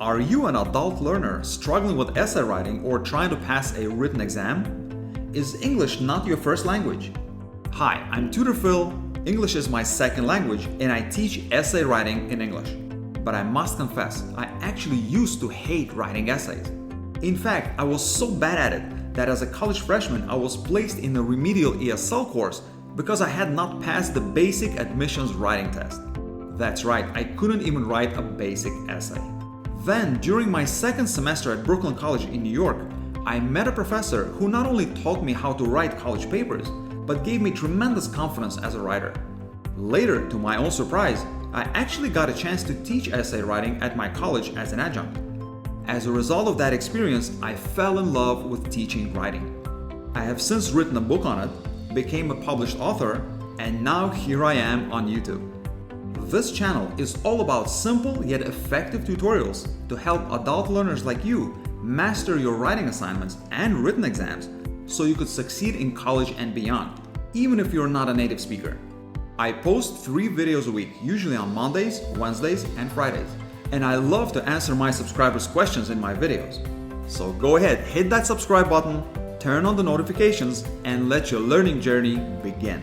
Are you an adult learner struggling with essay writing or trying to pass a written exam? Is English not your first language? Hi, I'm Tutor Phil. English is my second language and I teach essay writing in English. But I must confess, I actually used to hate writing essays. In fact, I was so bad at it that as a college freshman I was placed in a remedial ESL course because I had not passed the basic admissions writing test. That's right, I couldn't even write a basic essay. Then, during my second semester at Brooklyn College in New York, I met a professor who not only taught me how to write college papers, but gave me tremendous confidence as a writer. Later, to my own surprise, I actually got a chance to teach essay writing at my college as an adjunct. As a result of that experience, I fell in love with teaching writing. I have since written a book on it, became a published author, and now here I am on YouTube. This channel is all about simple yet effective tutorials to help adult learners like you master your writing assignments and written exams so you could succeed in college and beyond, even if you're not a native speaker. I post 3 videos a week, usually on Mondays, Wednesdays, and Fridays, and I love to answer my subscribers' questions in my videos. So go ahead, hit that subscribe button, turn on the notifications, and let your learning journey begin.